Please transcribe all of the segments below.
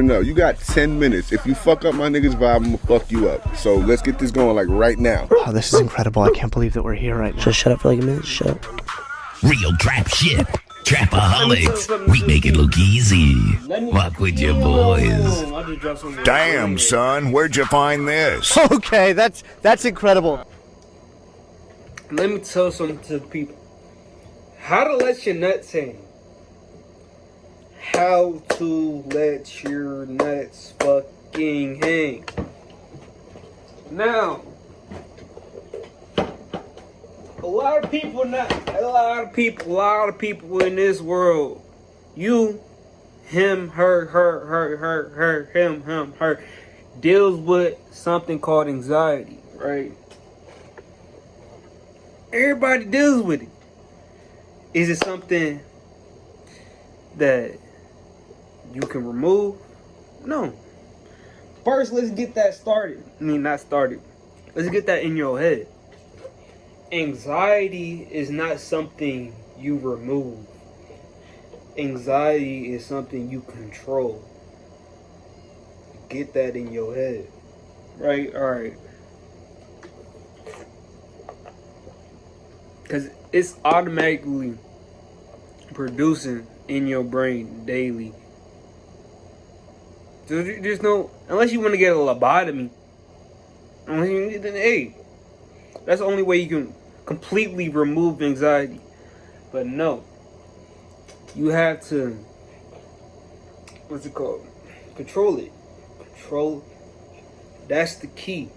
no. You got 10 minutes. If you fuck up my niggas vibe, I'm gonna fuck you up. So let's get this going like right now. Oh, this is incredible. I can't believe that we're here right now. Just shut up for like a minute. Shut up. Real trap shit. Trapaholics. We make it look easy. Walk with your boys. Damn, son, where'd you find this? Okay, that's incredible. Let me tell something to the people. How to let your nuts hang. How to let your nuts fucking hang. Now, a lot of people in this world, you, him, her, him, her, deals with something called anxiety, right? Everybody deals with it. Is it something that you can remove? No. First, let's get that started. Not started. Let's get that in your head. Anxiety is not something you remove. Anxiety is something you control. Get that in your head. Right? Alright. Because it's automatically producing in your brain daily. So there's no, unless you want to get a lobotomy, hey, that's the only way you can completely remove anxiety. But no, you have to, what's it called? Control it. Control. That's the key.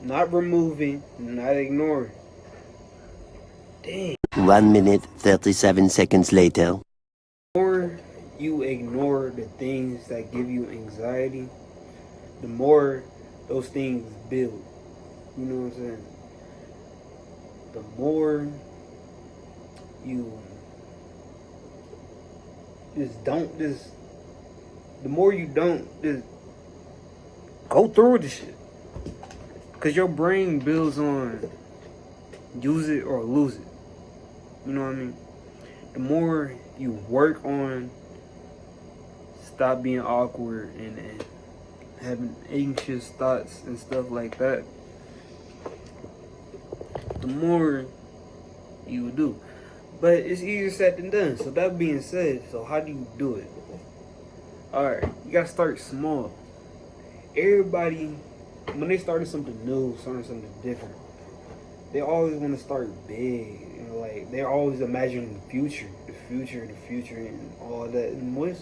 Not removing, not ignoring. Dang. 1 minute, 37 seconds later. The more you ignore the things that give you anxiety, the more those things build. You know what I'm saying? The more you the more you don't go through the shit. Cause your brain builds on use it or lose it. You know what I mean? The more you work on stop being awkward and having anxious thoughts and stuff like that, the more you do. But it's easier said than done. So that being said, so how do you do it? Alright, you gotta start small. Everybody, when they started something new, starting something different, they always want to start big. You know, like they're always imagining the future, and all that. And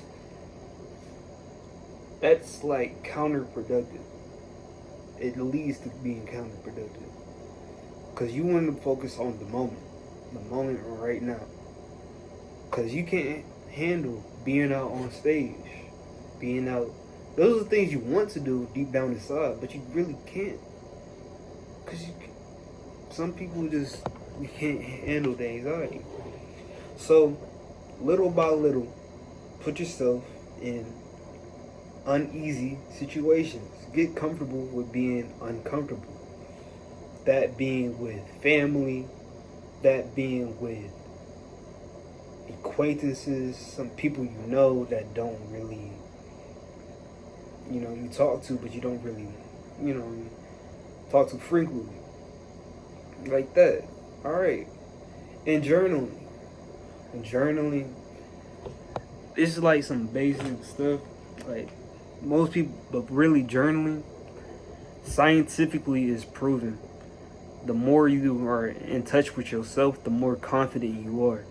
that's like counterproductive. It leads to being counterproductive. Because you want to focus on the moment right now. Because you can't handle being out on stage, being out. Those are the things you want to do deep down inside, but you really can't. Because some people just, you can't handle the anxiety. So, little by little, put yourself in uneasy situations. Get comfortable with being uncomfortable. That being with family, that being with acquaintances, some people you know that don't really, you talk to, but you don't really, talk to frequently. Like that. Alright. And journaling. This is like some basic stuff. Like, most people, but really journaling, scientifically is proven. The more you are in touch with yourself, the more confident you are.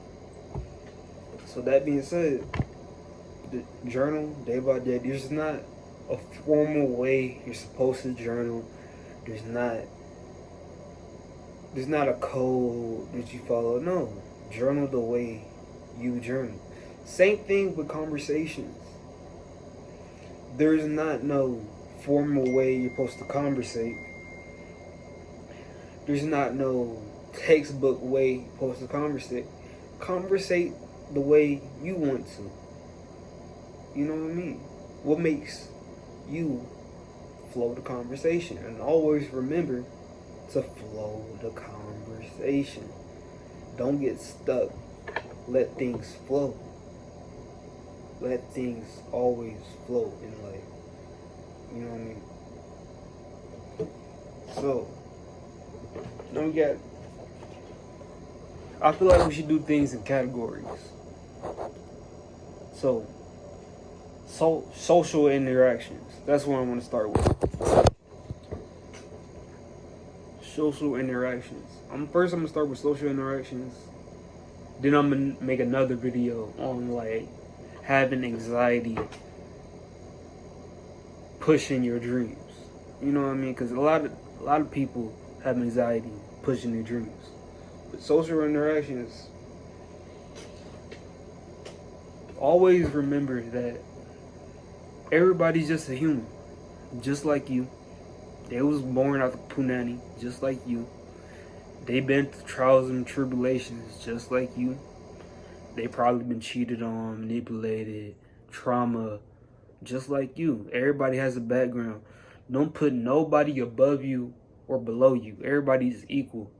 So that being said, the journal day by day. There's not a formal way you're supposed to journal. There's not a code that you follow. No, journal the way you journal. Same thing with conversations. There's not no formal way you're supposed to conversate. There's not no textbook way you're supposed to conversate. Conversate the way you want to. You know what I mean? What makes you flow the conversation? And always remember to flow the conversation. Don't get stuck. Let things flow. Let things always flow in life. You know what I mean? So, now we got. I feel like we should do things in categories. So, social interactions. That's what I want to start with. Social interactions. First I'm gonna start with social interactions. Then I'm gonna make another video on like having anxiety pushing your dreams. You know what I mean? Because a lot of people have anxiety pushing their dreams. But social interactions, always remember that everybody's just a human, just like you. They was born out of punani, just like you. They been through trials and tribulations, just like you. They probably been cheated on, manipulated, trauma, just like you. Everybody has a background. Don't put nobody above you or below you. Everybody is equal,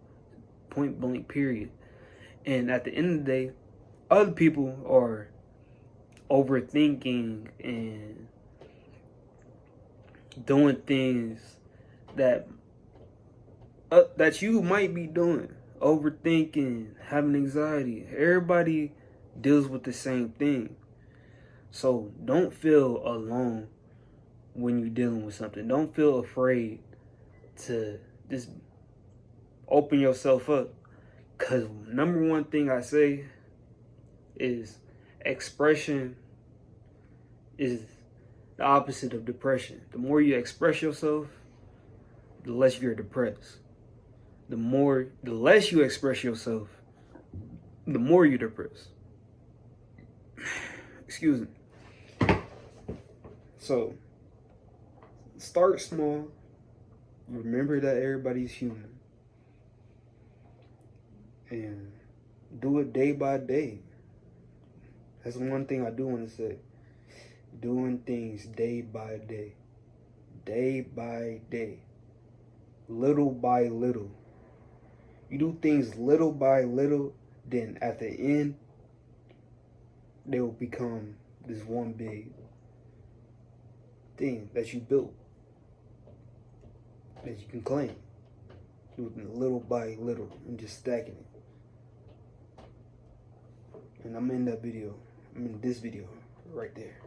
point blank, period. And at the end of the day, other people are overthinking and doing things that you might be doing, overthinking, having anxiety. Everybody deals with the same thing. So don't feel alone when you're dealing with something. Don't feel afraid to just open yourself up. Because number one thing I say is expression is the opposite of depression. The more you express yourself, the less you're depressed. The less you express yourself, the more you're depressed. Excuse me. So, start small. Remember that everybody's human. And do it day by day. That's one thing I do want to say. Doing things day by day. Day by day. Little by little. You do things little by little, then at the end, they will become this one big thing that you built, that you can claim. Doing little by little and just stacking it. And I'm in that video. I'm in this video right there.